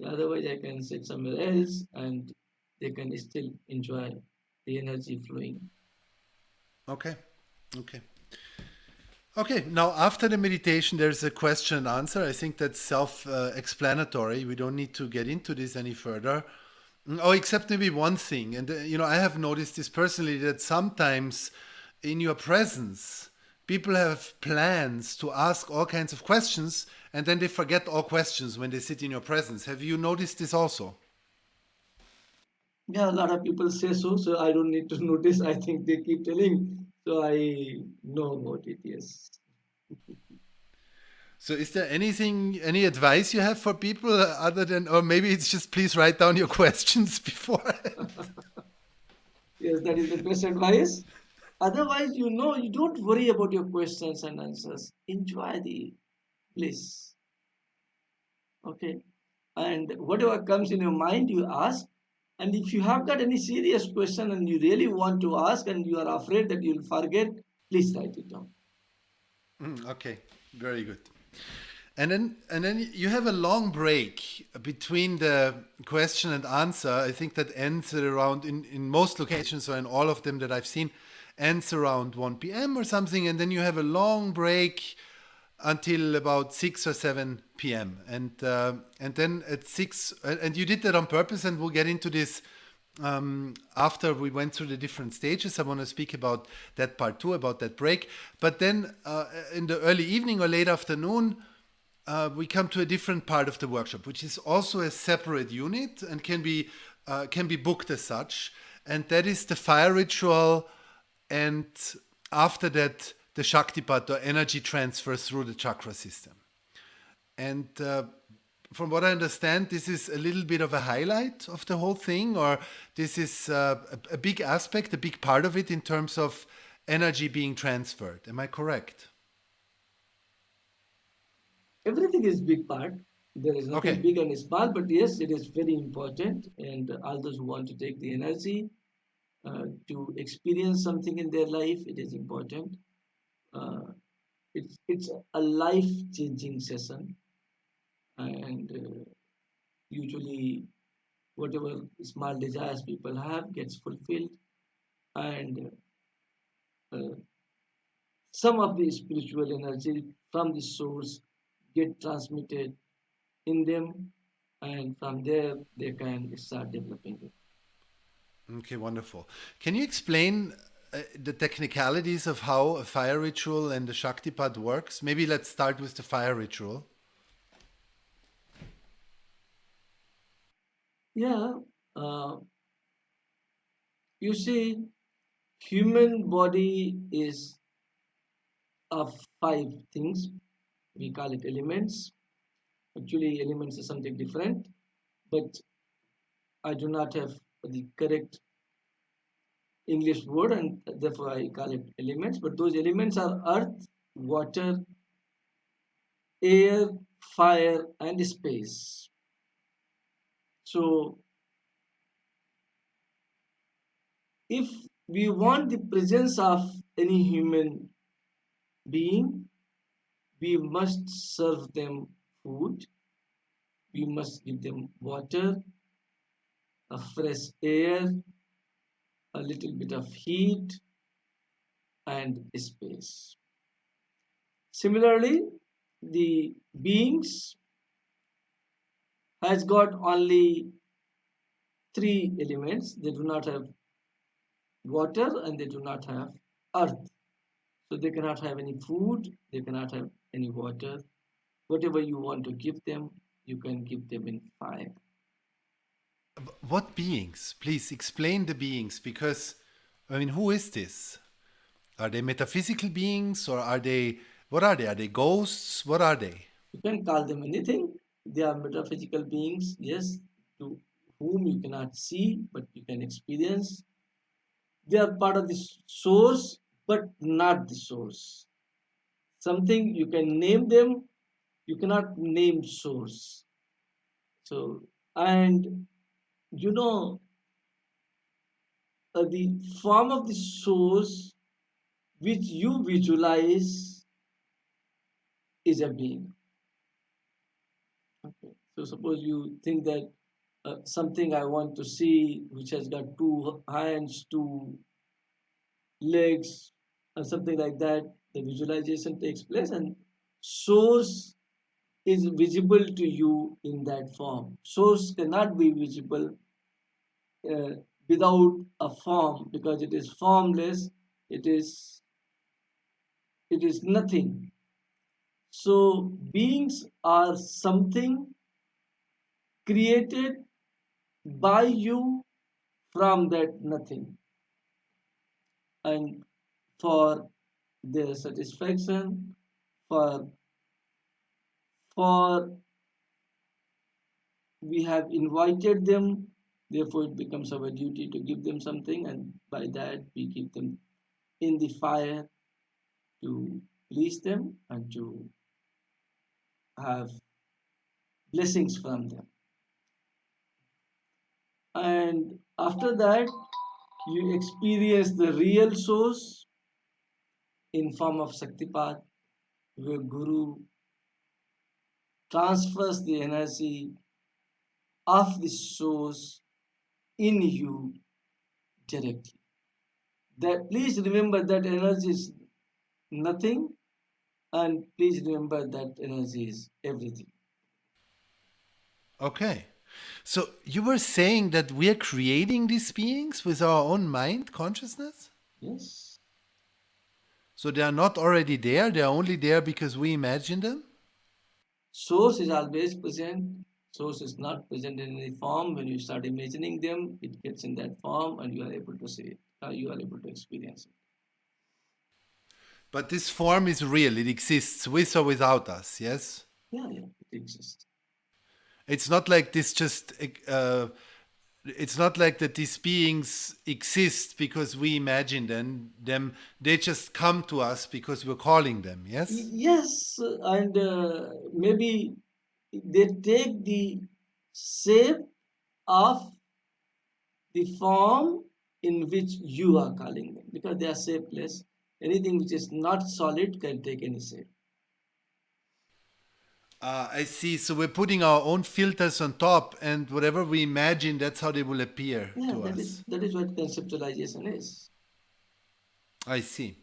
Otherwise, I can sit somewhere else and they can still enjoy the energy flowing. Okay. Okay. Okay, now after the meditation, there's a question and answer. I think that's self explanatory. We don't need to get into this any further. Oh, except maybe one thing. And, I have noticed this personally that sometimes in your presence, people have plans to ask all kinds of questions and then they forget all questions when they sit in your presence. Have you noticed this also? Yeah, a lot of people say so, so I don't need to notice. I think they keep telling, so I know about it. Yes. So, is there any advice you have for people other than, or maybe it's just please write down your questions before? Yes, that is the best advice. Otherwise, you don't worry about your questions and answers. Enjoy the bliss. Okay. And whatever comes in your mind, you ask. And if you have got any serious question and you really want to ask and you are afraid that you'll forget, please write it down. Okay, very good. And then you have a long break between the question and answer. I think that ends at around in most locations or in all of them that I've seen, ends around 1 p.m. or something, and then you have a long break until about 6 or 7 p.m. And then at 6, and you did that on purpose, and we'll get into this after we went through the different stages. I want to speak about that part too, about that break. But then in the early evening or late afternoon, we come to a different part of the workshop, which is also a separate unit and can be booked as such, and that is the fire ritual, and after that the Shaktipat or energy transfer through the chakra system. And from what I understand, this is a little bit of a highlight of the whole thing, or this is a big aspect, a big part of it in terms of energy being transferred. Am I correct? Everything is big part. There is nothing Okay. big and small, but yes, it is very important. And all those who want to take the energy to experience something in their life, it is important. Uh, it's a life changing session, and usually whatever small desires people have gets fulfilled, and uh, some of the spiritual energy from the source get transmitted in them, and from there they can start developing it. Okay, wonderful. Can you explain the technicalities of how a fire ritual and the Shaktipat works? Maybe let's start with the fire ritual. Yeah, uh, you see, human body is of five things. We call it elements. Actually, elements is something different, but I do not have the correct English word, and therefore I call it elements. But those elements are earth, water, air, fire, and space. So, if we want the presence of any human being, we must serve them food, we must give them water, a fresh air, a little bit of heat, and space. Similarly, the beings has got only three elements. They do not have water and they do not have earth. So they cannot have any food, they cannot have any water. Whatever you want to give them, you can give them in fire. What beings? Please explain the beings because, I mean, who is this? Are they metaphysical beings or are they, what are they? Are they ghosts? What are they? You can call them anything. They are metaphysical beings, yes, to whom you cannot see, but you can experience. They are part of the source, but not the source. Something you can name them, you cannot name source. So, and you know, the form of the source which you visualize is a being. Okay. So suppose you think that something I want to see which has got two hands, two legs, or something like that, the visualization takes place and source is visible to you in that form. Source cannot be visible uh, without a form because it is formless, it is it is nothing. So beings are something created by you from that nothing, and for their satisfaction, for for we have invited them, therefore it becomes our duty to give them something, and by that we give them in the fire to please them and to have blessings from them. And after that you experience the real source in form of Shaktipat, where Guru transfers the energy of the source in you directly. That please remember that energy is nothing, and please remember that energy is everything. Okay. So you were saying that we are creating these beings with our own mind consciousness? Yes. So they are not already there, they are only there because we imagine them? Source is always present. Source is not present in any form. When you start imagining them, it gets in that form and you are able to see it. You are able to experience it. But this form is real, it exists with or without us, yes? Yeah, yeah, it exists. It's not like this just, it's not like that these beings exist because we imagine them. They just come to us because we're calling them, yes? Yes, and maybe they take the shape of the form in which you are calling them because they are shapeless. Anything which is not solid can take any shape. I see. So we're putting our own filters on top, and whatever we imagine, that's how they will appear Yeah, to that is us. that is what conceptualization is. I see.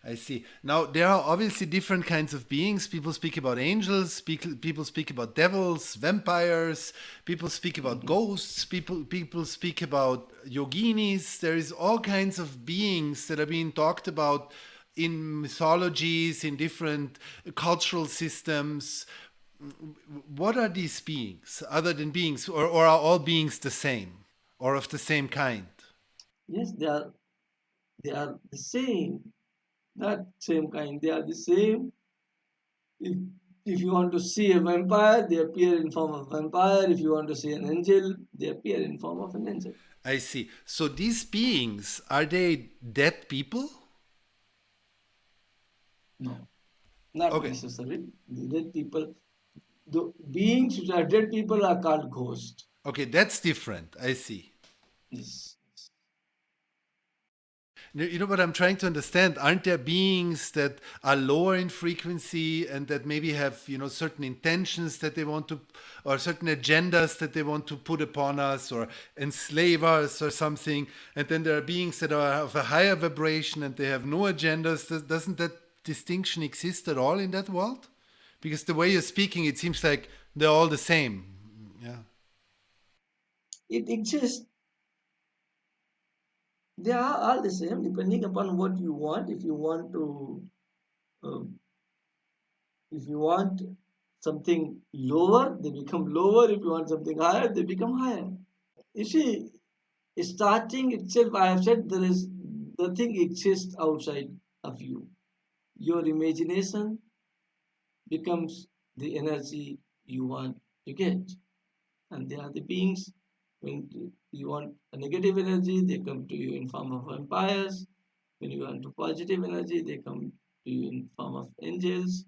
I see. Now, there are obviously different kinds of beings. People speak about angels, people speak about devils, vampires, people speak about Mhm. ghosts, people speak about yoginis. There is all kinds of beings that are being talked about in mythologies, in different cultural systems. What are these beings other than beings, or are all beings the same or of the same kind? Yes, they are the same, not same kind. They are the same. If if you want to see a vampire, they appear in form of vampire. If you want to see an angel, they appear in form of an angel. I see. So these beings, are they dead people? No, not Okay. necessary. The dead people, the beings which are dead people are called ghosts. Okay, that's different. I see. Yes. You know what I'm trying to understand? Aren't there beings that are lower in frequency and that maybe have, certain intentions that they want to, or certain agendas that they want to put upon us or enslave us or something? And then there are beings that are of a higher vibration and they have no agendas. Doesn't that distinction exist at all in that world? Because the way you're speaking, it seems like they're all the same. Yeah. It exists, They are all the same depending upon what you want. Uh, if you want something lower, they become lower. If you want something higher, they become higher. You see, starting itself, I have said there is nothing exists outside of you. Your imagination becomes the energy you want to get. And they are the beings. When you want a negative energy, they come to you in form of vampires. When you want a positive energy, they come to you in form of angels.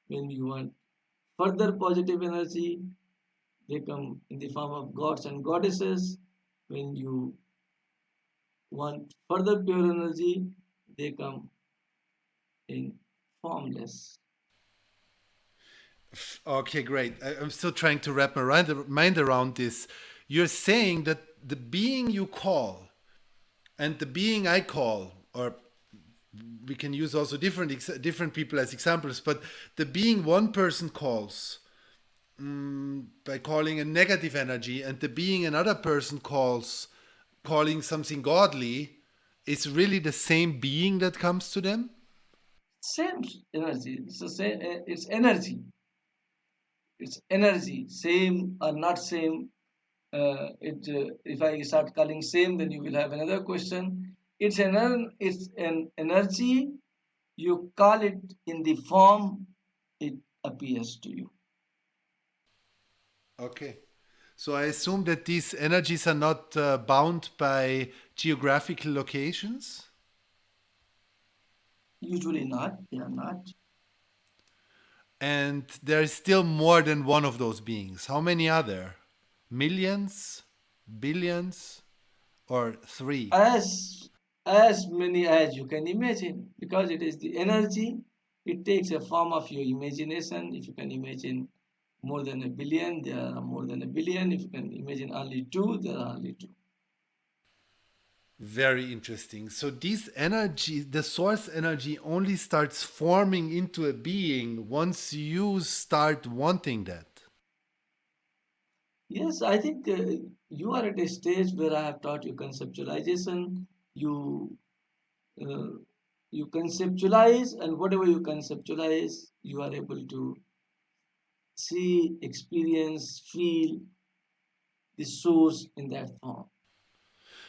When you want further positive energy, they come in the form of gods and goddesses. When you want further pure energy, they come in formless. Okay, great. I'm still trying to wrap my mind around this. You're saying that the being you call and the being I call, or we can use also different people as examples, but the being one person calls by calling a negative energy, and the being another person calling something godly, is really the same being that comes to them. Same energy. It's the same. It's energy. It's energy. Same or not same. If I start calling same, then you will have another question. It's an energy. You call it in the form it appears to you. Okay. So I assume that these energies are not bound by geographical locations. Usually not. They are not. And there is still more than one of those beings. How many are there? Millions? Billions? Or three? As many as you can imagine, because it is the energy. It takes a form of your imagination. If you can imagine more than a billion, there are more than a billion. If you can imagine only two, there are only two. Very interesting. So this energy, the source energy, only starts forming into a being once you start wanting that. Yes, I think you are at a stage where I have taught you conceptualization. You uh, you conceptualize, and whatever you conceptualize, you are able to see, experience, feel the source in that form.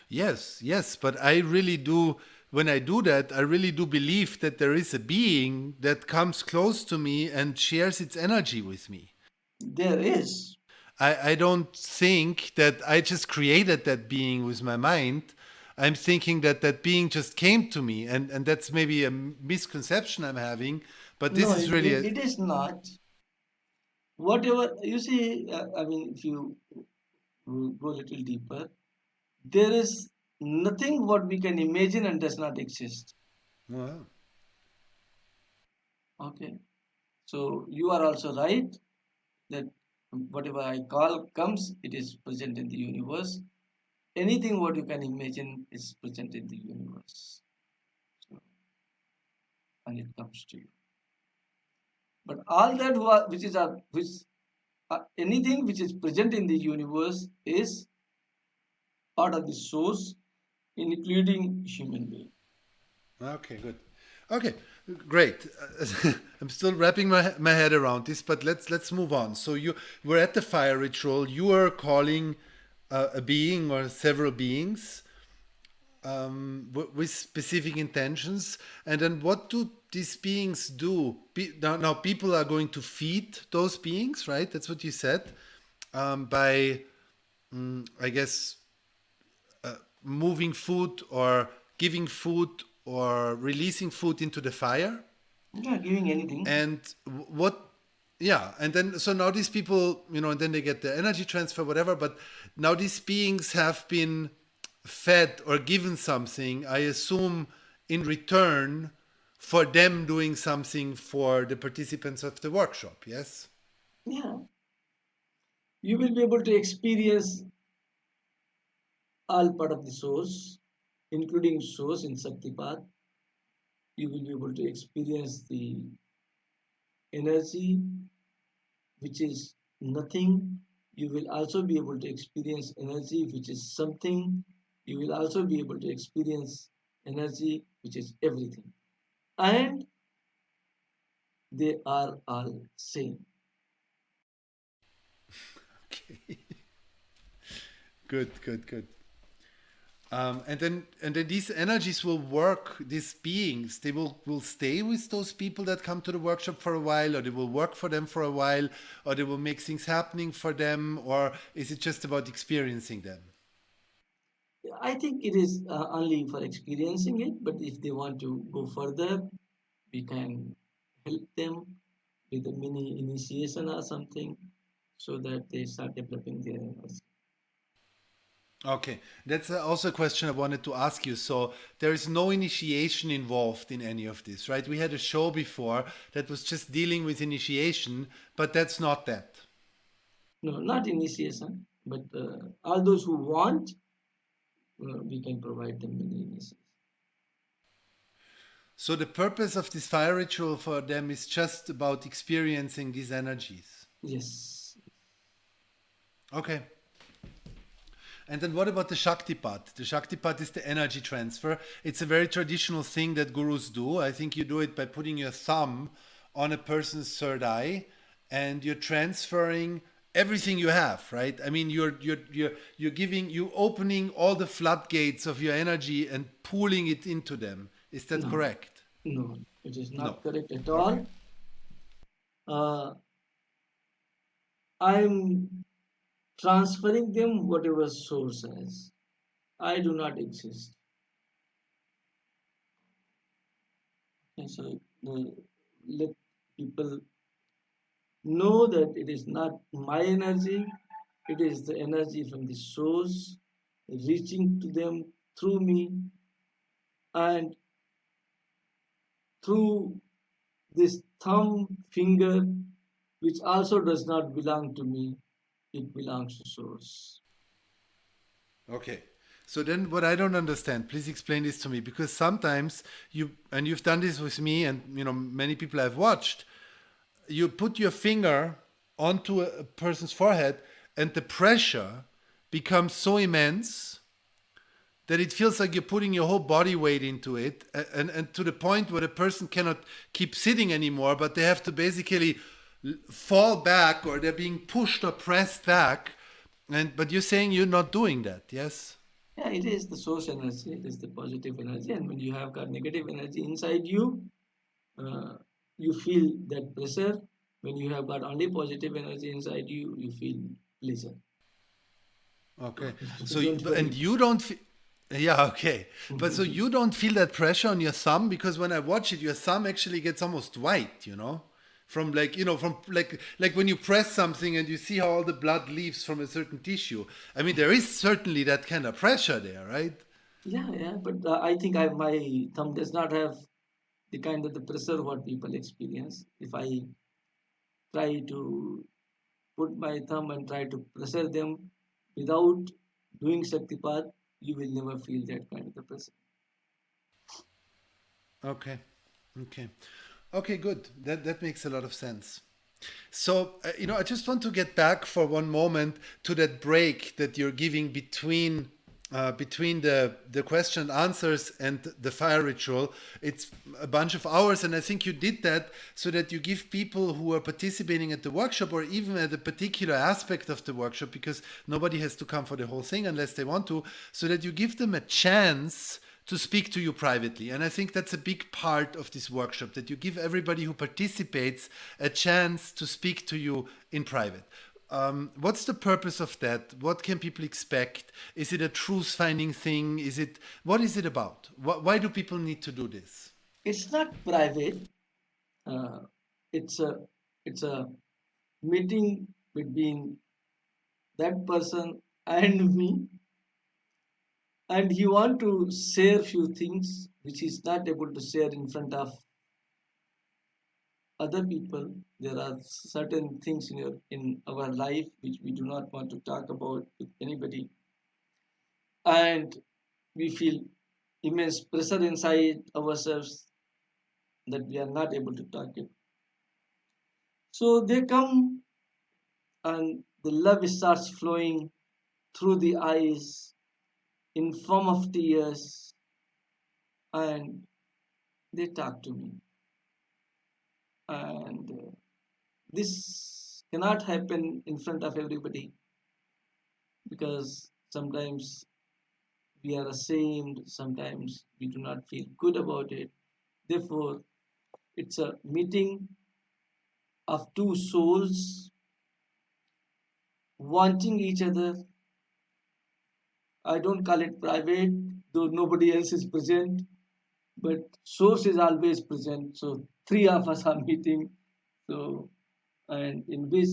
Yes, yes, but I really do, when I do that, I really do believe that there is a being that comes close to me and shares its energy with me. There is. I don't think that I just created that being with my mind. I'm thinking that that being just came to me, and that's maybe a misconception I'm having, but No, this is really a, it is not. Whatever you see, I mean, if you go a little deeper, there is nothing what we can imagine and does not exist. well, Okay, so you are also right that whatever I call comes, it is present in the universe. Anything what you can imagine is present in the universe, so, and it comes to you. But all that which is which anything which is present in the universe is part of the source, including human being. okay, good. Okay, great. I'm still wrapping my head around this, but let's move on. So you were at the fire ritual. You are calling a being or several beings with specific intentions, and then what do these beings do? Now people are going to feed those beings, right? That's what you said. By I guess moving food or giving food or releasing food into the fire. Yeah, giving anything. And what, yeah, and then so now these people, and then they get the energy transfer, whatever, but now these beings have been fed or given something, I assume, in return for them doing something for the participants of the workshop, yes? Yeah, you will be able to experience all part of the source, including source in Shaktipat. You will be able to experience the energy, which is nothing. You will also be able to experience energy, which is something. you will also be able to experience energy, which is everything. And they are all same. Okay. Good, good, good. And then these energies will work. These beings, they will stay with those people that come to the workshop for a while, or they will work for them for a while, or they will make things happening for them, or is it just about experiencing them? I think it is only for experiencing it, but if they want to go further, we can help them with a mini initiation or something so that they start developing their energy. Okay, that's also a question I wanted to ask you. So there is no initiation involved in any of this, right? We had a show before that was just dealing with initiation, but that's not that. No, not initiation, but all those who want, we can provide them mini initiation. So the purpose of this fire ritual for them is just about experiencing these energies. Yes. Okay. And then what about the Shaktipat? The Shaktipat is the energy transfer. It's a very traditional thing that gurus do. I think you do it by putting your thumb on a person's third eye and you're transferring everything you have, right? I mean, you're opening all the floodgates of your energy and pooling it into them. Is that No, correct? no, it is No. not correct at Okay. all. Uh, I'm transferring them whatever source has. I do not exist. And so let people know that it is not my energy, it is the energy from the source reaching to them through me, and through this thumb finger, which also does not belong to me, it belongs to source. Okay. So then what I don't understand, please explain this to me because sometimes you've done this with me and many people I've watched, you put your finger onto a person's forehead and the pressure becomes so immense that it feels like you're putting your whole body weight into it and to the point where the person cannot keep sitting anymore but they have to basically fall back or they're being pushed or pressed back but you're saying you're not doing that, yes? Yeah, it is the source energy, it is the positive energy, and when you have got negative energy inside you, uh, you feel that pressure. When you have got only positive energy inside you, you feel pleasure. Okay. So So, don't and worry. you don't feel, yeah, okay. But so you don't feel that pressure on your thumb because when I watch it, your thumb actually gets almost white, from like when you press something and you see how all the blood leaves from a certain tissue. I mean, there is certainly that kind of pressure there, right? Yeah, yeah, but I think my thumb does not have the kind of the pressure what people experience. If I try to put my thumb and try to pressure them without doing Shaktipat, you will never feel that kind of the pressure. Okay. Okay. Okay, good. That makes a lot of sense. So, I just want to get back for one moment to that break that you're giving between the question and answers and the fire ritual. It's a bunch of hours, and I think you did that so that you give people who are participating at the workshop or even at a particular aspect of the workshop, because nobody has to come for the whole thing unless they want to, so that you give them a chance to speak to you privately. And I think that's a big part of this workshop, that you give everybody who participates a chance to speak to you in private. What's the purpose of that? What can people expect? Is it a truth finding thing? What is it about? Why do people need to do this? It's not private. Uh, it's a it's a meeting between that person and me, and he want to share few things which he's not able to share in front of other people. There are certain things in our life which we do not want to talk about with anybody, and we feel immense pressure inside ourselves that we are not able to talk it. So they come, and the love starts flowing through the eyes, in form of tears, and they talk to me. And this cannot happen in front of everybody because sometimes we are ashamed, sometimes we do not feel good about it. Therefore, it's a meeting of two souls wanting each other. I don't call it private, though nobody else is present, but source is always present. So three of us are meeting. So and in which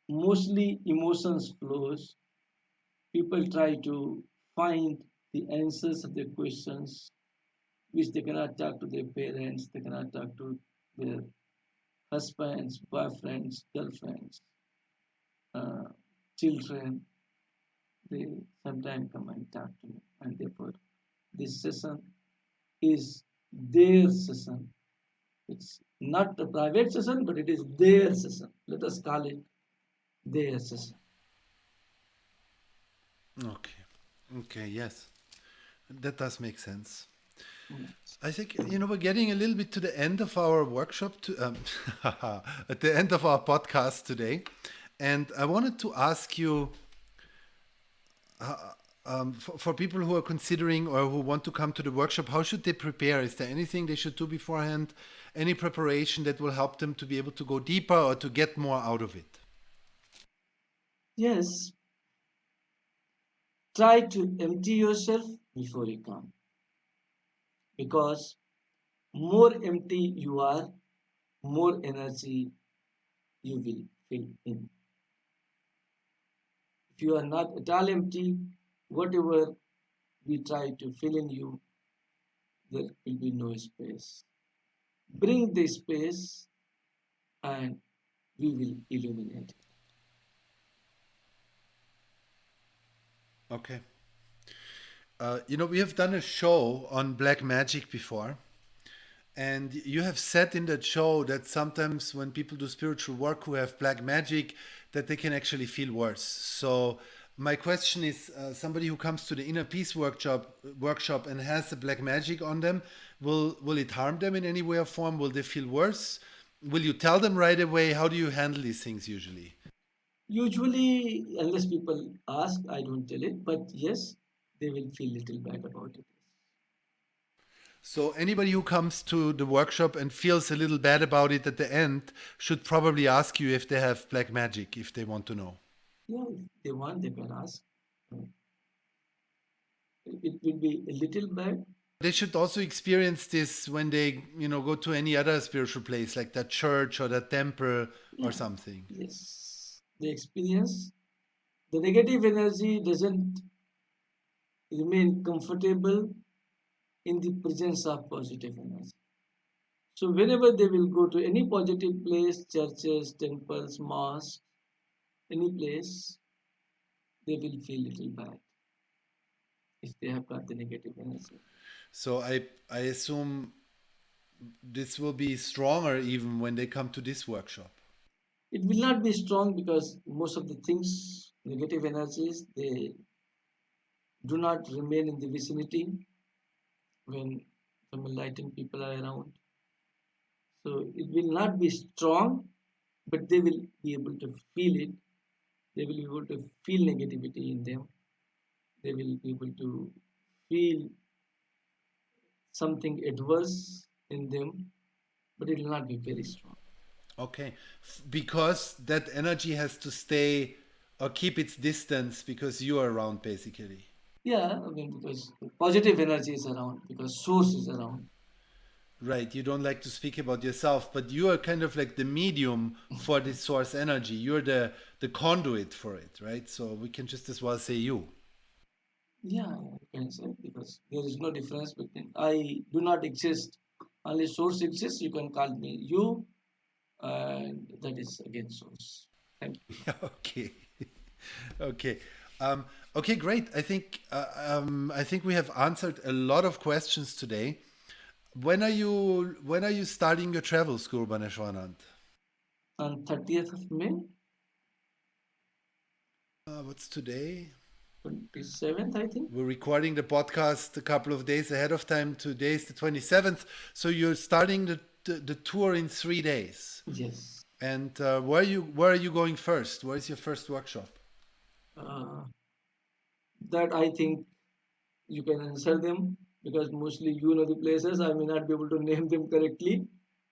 mostly emotions flows. People try to find the answers of their questions, which they cannot talk to their parents, they cannot talk to their husbands, boyfriends, girlfriends, uh, children. They sometimes come and talk to me, and therefore this session is their session. It's not a private session, but it is their session. Let us call it their session. Okay. Okay, yes. That does make sense. Yes. I think, we're getting a little bit to the end of our workshop, at the end of our podcast today. And I wanted to ask you, for people who are considering or who want to come to the workshop, how should they prepare? Is there anything they should do beforehand? Any preparation that will help them to be able to go deeper or to get more out of it? Yes, try to empty yourself before you come because more empty you are, more energy you will fill in. If you are not at all empty, whatever we try to fill in you, there will be no space. Bring the space and we will illuminate it. Okay. We have done a show on black magic before. And you have said in that show that sometimes when people do spiritual work who have black magic, that they can actually feel worse. So my question is, somebody who comes to the inner peace workshop and has the black magic on them, will it harm them in any way or form? Will they feel worse? Will you tell them right away? How do you handle these things usually? Usually, unless people ask, I don't tell it, but yes, they will feel little bad about it. So anybody who comes to the workshop and feels a little bad about it at the end should probably ask you if they have black magic, if they want to know. Yeah, if they want, they can ask. Uh, It will be a little bad. They should also experience this when they, go to any other spiritual place, like that church or that temple or Yeah, something. yes. The experience, the negative energy doesn't remain comfortable in the presence of positive energy. So whenever they will go to any positive place, churches, temples, mosques, any place, they will feel little bad if they have got the negative energy. So I assume this will be stronger even when they come to this workshop. It will not be strong because most of the things, negative energies, they do not remain in the vicinity when some enlightened people are around. So it will not be strong, but they will be able to feel it. They will be able to feel negativity in them. They will be able to feel something adverse in them, but it will not be very strong. Okay. Because that energy has to stay or keep its distance because you are around basically. Yeah, I mean, because positive energy is around, because source is around. Right, you don't like to speak about yourself, but you are kind of like the medium for this source energy. You're the conduit for it, right? So we can just as well say you. Yeah, you can say, because there is no difference between I do not exist, only source exists. You can call me you, and that is again source. Thank you. Okay. Okay. Okay, great. I think we have answered a lot of questions today. When are you starting your travels, Guru Bhaneswaranand? On 30th of May, What's today? 27th, I think. We're recording the podcast a couple of days ahead of time. Today is the 27th. So you're starting the tour in 3 days. Yes. And where are you going first? Where is your first workshop? That I think you can answer them because mostly you know the places. I may not be able to name them correctly.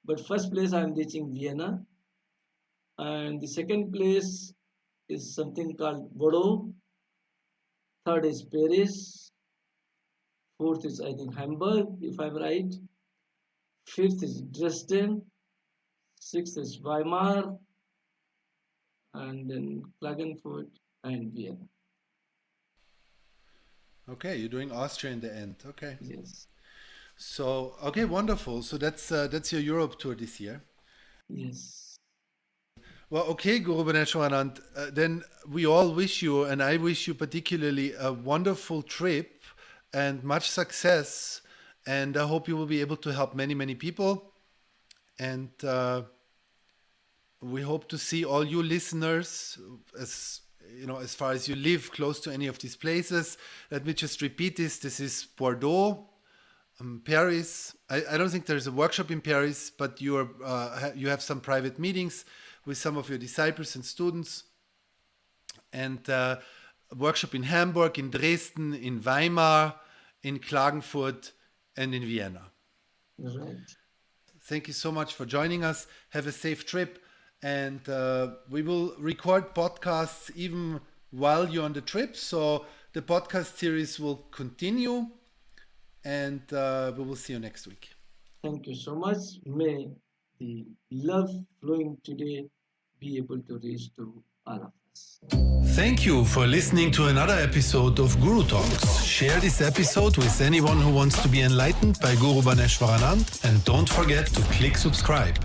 But first place I'm reaching Vienna. And the second place is something called Bordeaux. Third is Paris. Fourth is, I think, Hamburg, if I'm right. Fifth is Dresden. Sixth is Weimar. And then Klagenfurt and Vienna. Okay, you're doing Austria in the end. Okay. Yes. So, okay, wonderful. So that's your Europe tour this year. Yes. Well, okay, Guru Bhaneswaranand, then we all wish you, and I wish you particularly, a wonderful trip and much success. And I hope you will be able to help many, many people. And we hope to see all you listeners, as far as you live close to any of these places. Let me just repeat this. This is Bordeaux, Paris. I don't think there's a workshop in Paris, but you have some private meetings with some of your disciples and students. And a workshop in Hamburg, in Dresden, in Weimar, in Klagenfurt, and in Vienna. Right. Thank you so much for joining us. Have a safe trip. And we will record podcasts even while you're on the trip. So the podcast series will continue. And we will see you next week. Thank you so much. May the love flowing today be able to reach to all of us. Thank you for listening to another episode of Guru Talks. Share this episode with anyone who wants to be enlightened by Guru Bhaneswaranand. And don't forget to click subscribe.